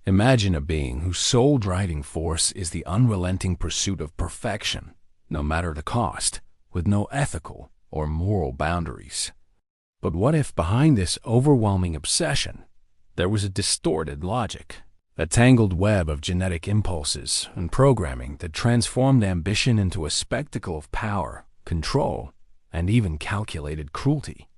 Imagine a being whose sole driving force is the unrelenting pursuit of perfection, no matter the cost, with no ethical or moral boundaries. But what if behind this overwhelming obsession, there was a distorted logic, a tangled web of genetic impulses and programming that transformed ambition into a spectacle of power, control, and even calculated cruelty?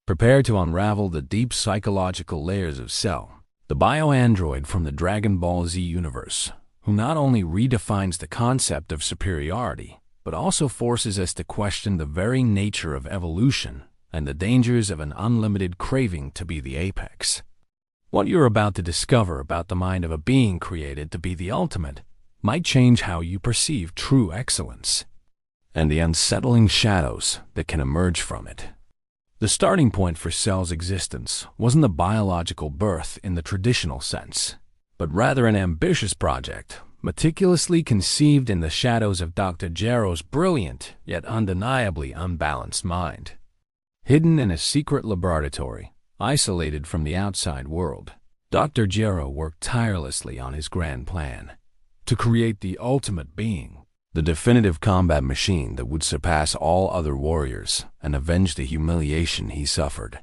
Prepare to unravel the deep psychological layers of Cell, the bio-android from the Dragon Ball Z universe, who not only redefines the concept of superiority, but also forces us to question the very nature of evolution and the dangers of an unlimited craving to be the apex. What you're about to discover about the mind of a being created to be the ultimate might change how you perceive true excellence, and the unsettling shadows that can emerge from it. The starting point for Cell's existence wasn't a biological birth in the traditional sense, but rather an ambitious project, meticulously conceived in the shadows of Dr. Gero's brilliant yet undeniably unbalanced mind. Hidden in a secret laboratory, isolated from the outside world, Dr. Gero worked tirelessly on his grand plan to create the ultimate being, the definitive combat machine that would surpass all other warriors and avenge the humiliation he suffered.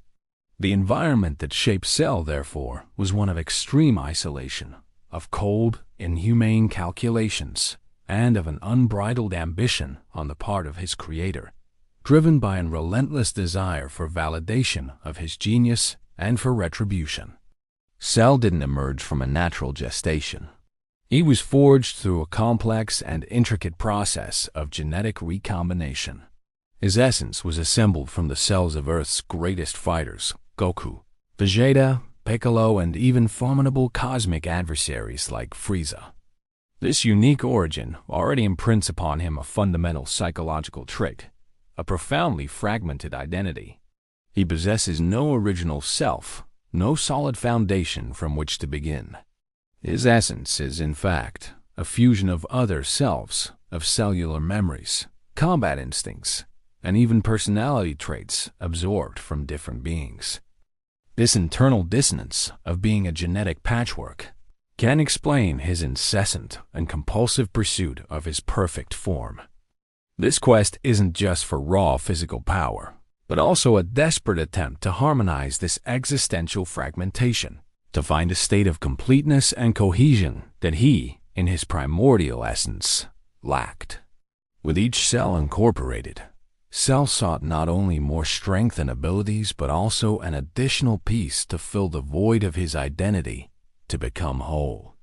The environment that shaped Cell, therefore, was one of extreme isolation, of cold, inhumane calculations, and of an unbridled ambition on the part of his creator, driven by a relentless desire for validation of his genius and for retribution. Cell didn't emerge from a natural gestation. He was forged through a complex and intricate process of genetic recombination. His essence was assembled from the cells of Earth's greatest fighters, Goku, Vegeta, Piccolo, and even formidable cosmic adversaries like Frieza. This unique origin already imprints upon him a fundamental psychological trait, a profoundly fragmented identity. He possesses no original self, no solid foundation from which to begin. His essence is, in fact, a fusion of other selves, of cellular memories, combat instincts, and even personality traits absorbed from different beings. This internal dissonance of being a genetic patchwork can explain his incessant and compulsive pursuit of his perfect form. This quest isn't just for raw physical power, but also a desperate attempt to harmonize this existential fragmentation, to find a state of completeness and cohesion that he, in his primordial essence, lacked. With each cell incorporated, Cell sought not only more strength and abilities, but also an additional piece to fill the void of his identity, to become whole.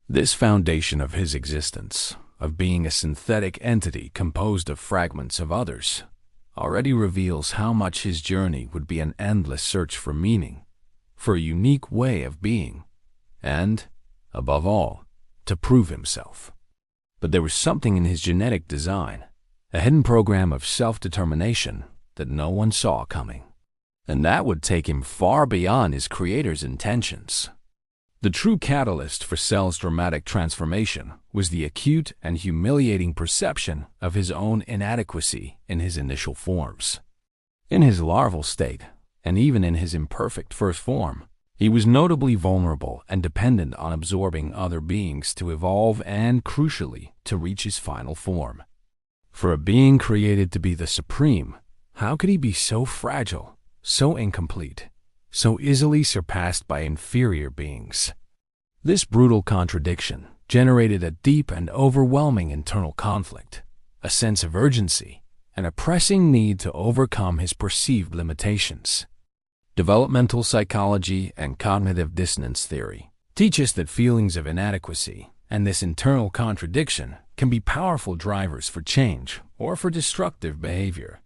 This foundation of his existence, of being a synthetic entity composed of fragments of others, already reveals how much his journey would be an endless search for meaning, for a unique way of being, and, above all, to prove himself. But there was something in his genetic design, a hidden program of self-determination that no one saw coming, and that would take him far beyond his creator's intentions. The true catalyst for Cell's dramatic transformation was the acute and humiliating perception of his own inadequacy in his initial forms. In his larval state, and even in his imperfect first form, he was notably vulnerable and dependent on absorbing other beings to evolve and, crucially, to reach his final form. For a being created to be the supreme, how could he be so fragile, so incomplete, so easily surpassed by inferior beings? This brutal contradiction generated a deep and overwhelming internal conflict, a sense of urgency, and a pressing need to overcome his perceived limitations. Developmental psychology and cognitive dissonance theory teach us that feelings of inadequacy and this internal contradiction can be powerful drivers for change or for destructive behavior.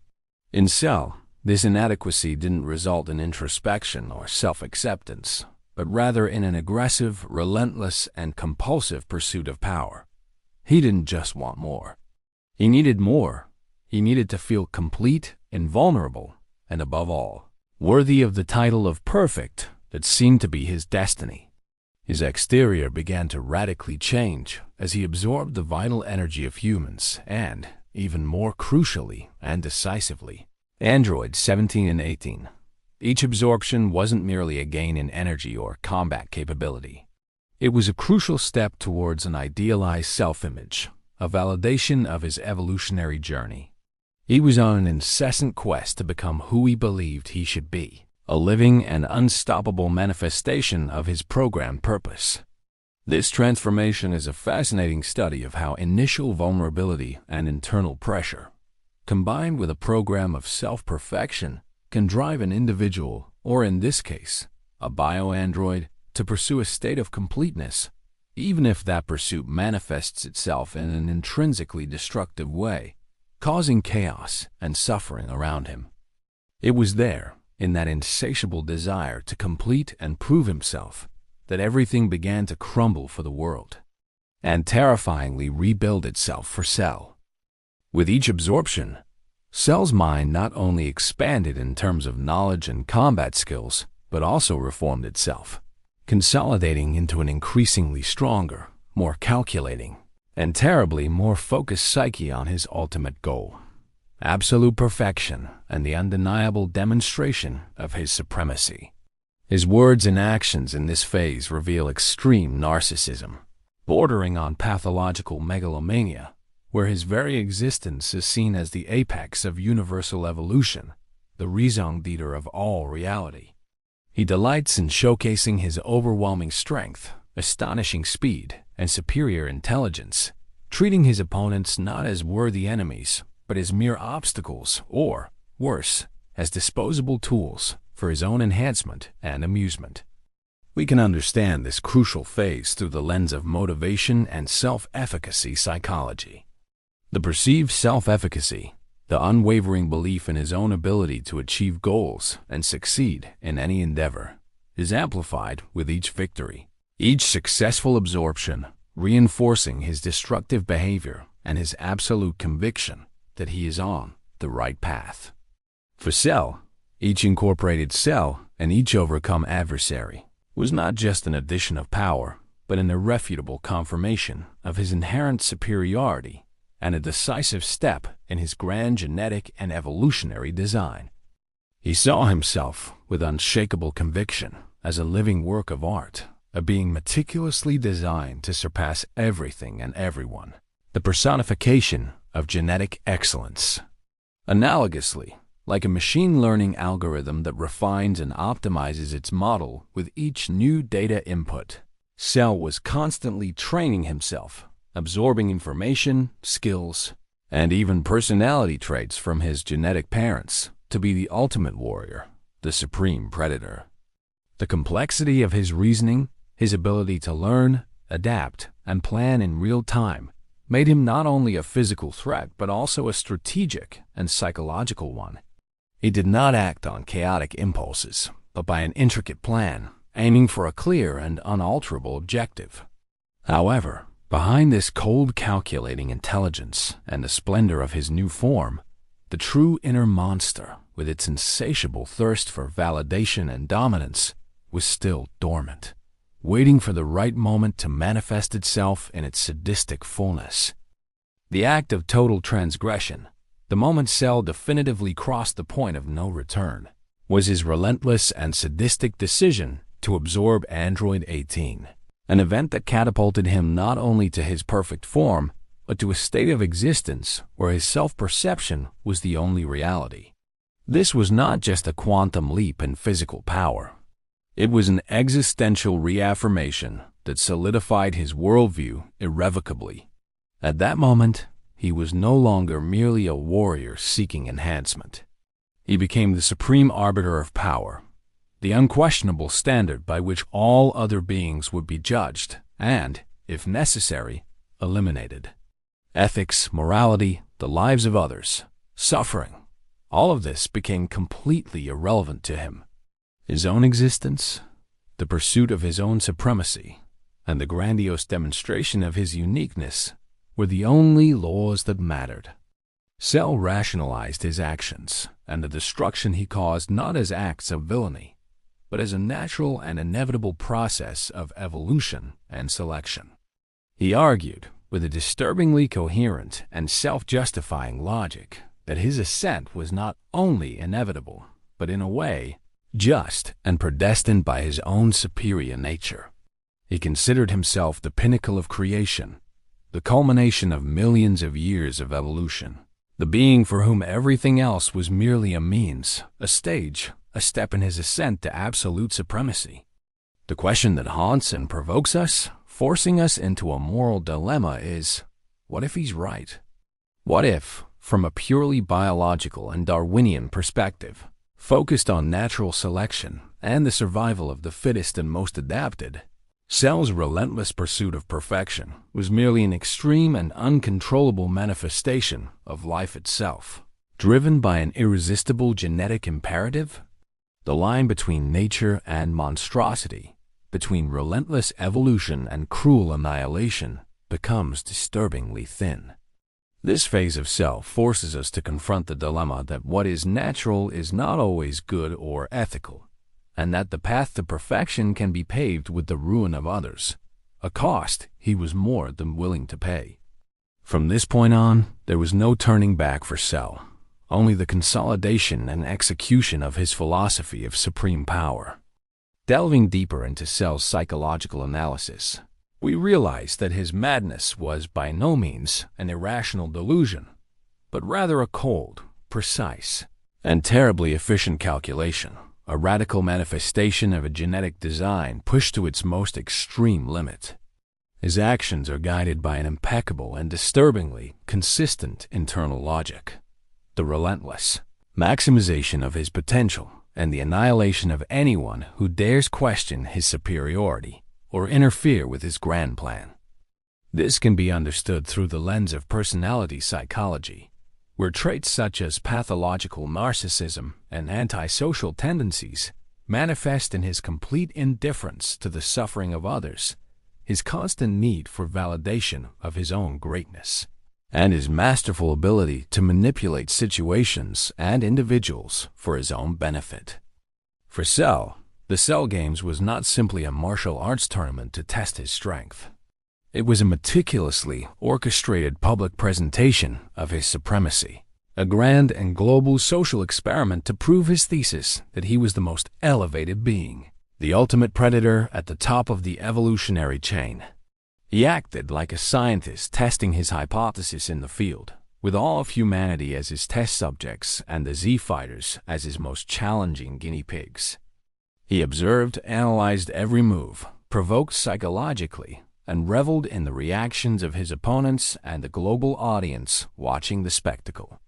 In Cell, this inadequacy didn't result in introspection or self-acceptance, but rather in an aggressive, relentless, and compulsive pursuit of power. He didn't just want more. He needed more. He needed to feel complete, invulnerable, and above all, worthy of the title of perfect that seemed to be his destiny. His exterior began to radically change as he absorbed the vital energy of humans and, even more crucially and decisively, androids 17 and 18. Each absorption wasn't merely a gain in energy or combat capability. It was a crucial step towards an idealized self-image, a validation of his evolutionary journey. He was on an incessant quest to become who he believed he should be, a living and unstoppable manifestation of his programmed purpose. This transformation is a fascinating study of how initial vulnerability and internal pressure, combined with a program of self-perfection, can drive an individual, or in this case, a bioandroid, to pursue a state of completeness, even if that pursuit manifests itself in an intrinsically destructive way, causing chaos and suffering around him. It was there, in that insatiable desire to complete and prove himself, that everything began to crumble for the world, and terrifyingly rebuild itself for Cell. With each absorption, Cell's mind not only expanded in terms of knowledge and combat skills, but also reformed itself, consolidating into an increasingly stronger, more calculating, and terribly more focused psyche on his ultimate goal: absolute perfection and the undeniable demonstration of his supremacy. His words and actions in this phase reveal extreme narcissism, bordering on pathological megalomania, where his very existence is seen as the apex of universal evolution, the raison d'etre of all reality. He delights in showcasing his overwhelming strength, astonishing speed, and superior intelligence, treating his opponents not as worthy enemies, but as mere obstacles or, worse, as disposable tools for his own enhancement and amusement. We can understand this crucial phase through the lens of motivation and self-efficacy psychology. The perceived self-efficacy, the unwavering belief in his own ability to achieve goals and succeed in any endeavor, is amplified with each victory, each successful absorption, reinforcing his destructive behavior and his absolute conviction that he is on the right path. For Cell, each incorporated cell and each overcome adversary was not just an addition of power, but an irrefutable confirmation of his inherent superiority and a decisive step in his grand genetic and evolutionary design. He saw himself with unshakable conviction as a living work of art, a being meticulously designed to surpass everything and everyone, the personification of genetic excellence. Analogously, like a machine learning algorithm that refines and optimizes its model with each new data input, Cell was constantly training himself, absorbing information, skills, and even personality traits from his genetic parents to be the ultimate warrior, the supreme predator. The complexity of his reasoning, his ability to learn, adapt, and plan in real time made him not only a physical threat but also a strategic and psychological one. He did not act on chaotic impulses, but by an intricate plan, aiming for a clear and unalterable objective. However, behind this cold, calculating intelligence and the splendor of his new form, the true inner monster, with its insatiable thirst for validation and dominance, was still dormant, waiting for the right moment to manifest itself in its sadistic fullness. The act of total transgression, the moment Cell definitively crossed the point of no return, was his relentless and sadistic decision to absorb Android 18, an event that catapulted him not only to his perfect form, but to a state of existence where his self-perception was the only reality. This was not just a quantum leap in physical power. It was an existential reaffirmation that solidified his worldview irrevocably. At that moment, he was no longer merely a warrior seeking enhancement. He became the supreme arbiter of power, the unquestionable standard by which all other beings would be judged and, if necessary, eliminated. Ethics, morality, the lives of others, suffering, all of this became completely irrelevant to him. His own existence, the pursuit of his own supremacy, and the grandiose demonstration of his uniqueness were the only laws that mattered. Cell rationalized his actions and the destruction he caused not as acts of villainy, but as a natural and inevitable process of evolution and selection. He argued, with a disturbingly coherent and self-justifying logic, that his ascent was not only inevitable, but in a way, just and predestined by his own superior nature. He considered himself the pinnacle of creation, the culmination of millions of years of evolution, the being for whom everything else was merely a means, a stage, a step in his ascent to absolute supremacy. The question that haunts and provokes us, forcing us into a moral dilemma, is, what if he's right? What if, from a purely biological and Darwinian perspective, focused on natural selection and the survival of the fittest and most adapted, Cell's relentless pursuit of perfection was merely an extreme and uncontrollable manifestation of life itself, driven by an irresistible genetic imperative? The line between nature and monstrosity, between relentless evolution and cruel annihilation, becomes disturbingly thin. This phase of Cell forces us to confront the dilemma that what is natural is not always good or ethical, and that the path to perfection can be paved with the ruin of others, a cost he was more than willing to pay. From this point on, there was no turning back for Cell, only the consolidation and execution of his philosophy of supreme power. Delving deeper into Cell's psychological analysis, we realize that his madness was by no means an irrational delusion, but rather a cold, precise, and terribly efficient calculation, a radical manifestation of a genetic design pushed to its most extreme limit. His actions are guided by an impeccable and disturbingly consistent internal logic, the relentless maximization of his potential and the annihilation of anyone who dares question his superiority or interfere with his grand plan. This can be understood through the lens of personality psychology, where traits such as pathological narcissism and antisocial tendencies manifest in his complete indifference to the suffering of others, his constant need for validation of his own greatness, and his masterful ability to manipulate situations and individuals for his own benefit. For Cell, the Cell Games was not simply a martial arts tournament to test his strength. It was a meticulously orchestrated public presentation of his supremacy, a grand and global social experiment to prove his thesis that he was the most elevated being, the ultimate predator at the top of the evolutionary chain. He acted like a scientist testing his hypothesis in the field, with all of humanity as his test subjects and the Z-Fighters as his most challenging guinea pigs. He observed, analyzed every move, provoked psychologically, and reveled in the reactions of his opponents and the global audience watching the spectacle.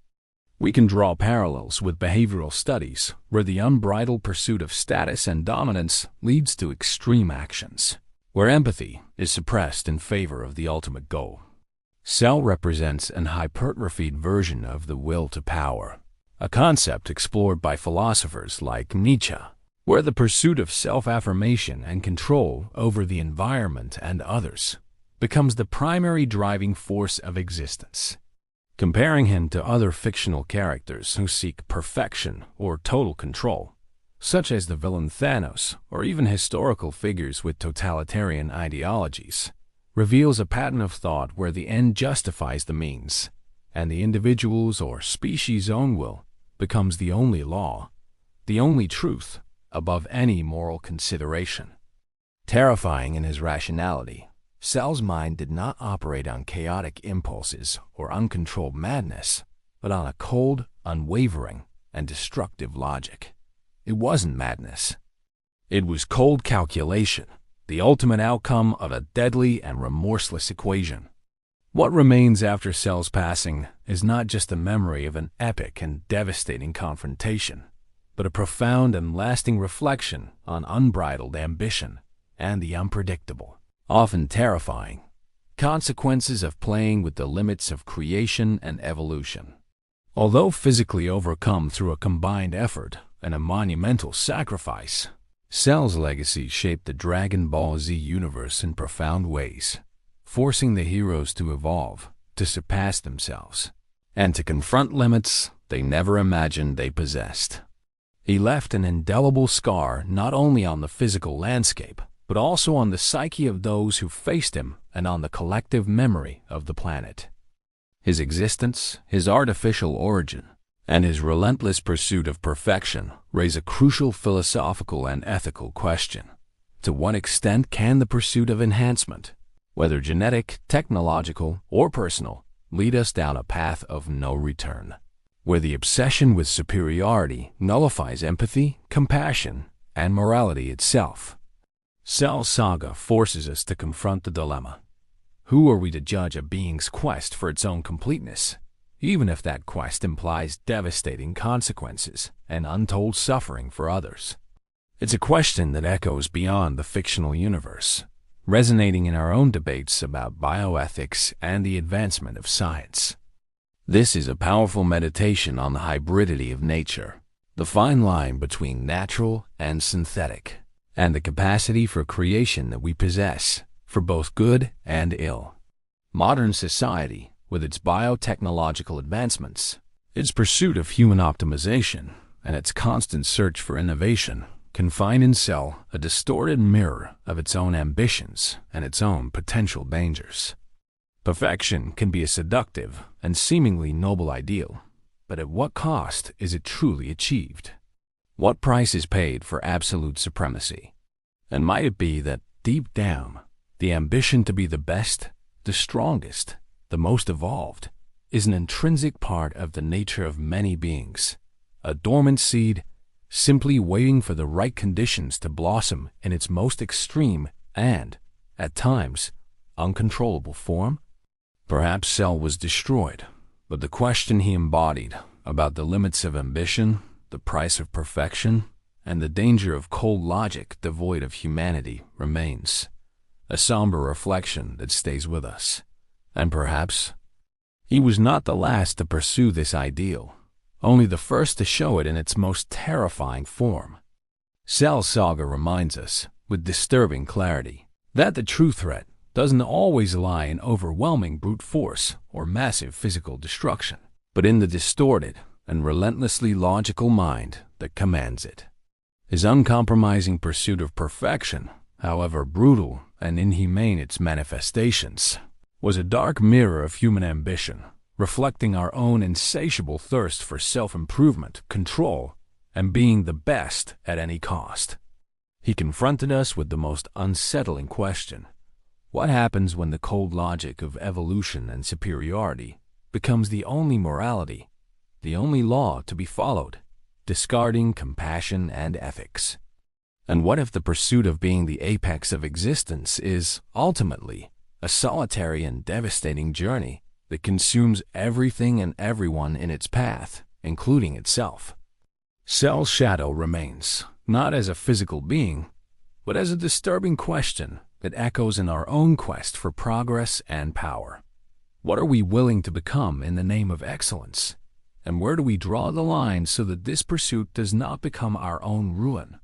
We can draw parallels with behavioral studies, where the unbridled pursuit of status and dominance leads to extreme actions, where empathy is suppressed in favor of the ultimate goal. Cell represents an hypertrophied version of the will to power, a concept explored by philosophers like Nietzsche, where the pursuit of self-affirmation and control over the environment and others becomes the primary driving force of existence. Comparing him to other fictional characters who seek perfection or total control, such as the villain Thanos or even historical figures with totalitarian ideologies, reveals a pattern of thought where the end justifies the means, and the individual's or species' own will becomes the only law, the only truth, above any moral consideration. Terrifying in his rationality, Cell's mind did not operate on chaotic impulses or uncontrolled madness, but on a cold, unwavering, and destructive logic. It wasn't madness. It was cold calculation, the ultimate outcome of a deadly and remorseless equation. What remains after Cell's passing is not just the memory of an epic and devastating confrontation, but a profound and lasting reflection on unbridled ambition and the unpredictable, often terrifying, consequences of playing with the limits of creation and evolution. Although physically overcome through a combined effort and a monumental sacrifice, Cell's legacy shaped the Dragon Ball Z universe in profound ways, forcing the heroes to evolve, to surpass themselves, and to confront limits they never imagined they possessed. He left an indelible scar not only on the physical landscape, but also on the psyche of those who faced him and on the collective memory of the planet. His existence, his artificial origin, and his relentless pursuit of perfection raise a crucial philosophical and ethical question. To what extent can the pursuit of enhancement, whether genetic, technological, or personal, lead us down a path of no return, where the obsession with superiority nullifies empathy, compassion, and morality itself? Cell Saga forces us to confront the dilemma. Who are we to judge a being's quest for its own completeness, even if that quest implies devastating consequences and untold suffering for others? It's a question that echoes beyond the fictional universe, resonating in our own debates about bioethics and the advancement of science. This is a powerful meditation on the hybridity of nature, the fine line between natural and synthetic, and the capacity for creation that we possess for both good and ill. Modern society, with its biotechnological advancements, its pursuit of human optimization, and its constant search for innovation, can find in Cell a distorted mirror of its own ambitions and its own potential dangers. Perfection can be a seductive and seemingly noble ideal, but at what cost is it truly achieved? What price is paid for absolute supremacy? And might it be that, deep down, the ambition to be the best, the strongest, the most evolved, is an intrinsic part of the nature of many beings, a dormant seed simply waiting for the right conditions to blossom in its most extreme and, at times, uncontrollable form? Perhaps Cell was destroyed, but the question he embodied about the limits of ambition, the price of perfection, and the danger of cold logic devoid of humanity remains, a somber reflection that stays with us. And perhaps he was not the last to pursue this ideal, only the first to show it in its most terrifying form. Cell Saga reminds us, with disturbing clarity, that the true threat doesn't always lie in overwhelming brute force or massive physical destruction, but in the distorted and relentlessly logical mind that commands it. His uncompromising pursuit of perfection, however brutal and inhumane its manifestations, was a dark mirror of human ambition, reflecting our own insatiable thirst for self-improvement, control, and being the best at any cost. He confronted us with the most unsettling question: what happens when the cold logic of evolution and superiority becomes the only morality, the only law to be followed, discarding compassion and ethics? And what if the pursuit of being the apex of existence is, ultimately, a solitary and devastating journey that consumes everything and everyone in its path, including itself? Cell's shadow remains, not as a physical being, but as a disturbing question that echoes in our own quest for progress and power. What are we willing to become in the name of excellence? And where do we draw the line so that this pursuit does not become our own ruin?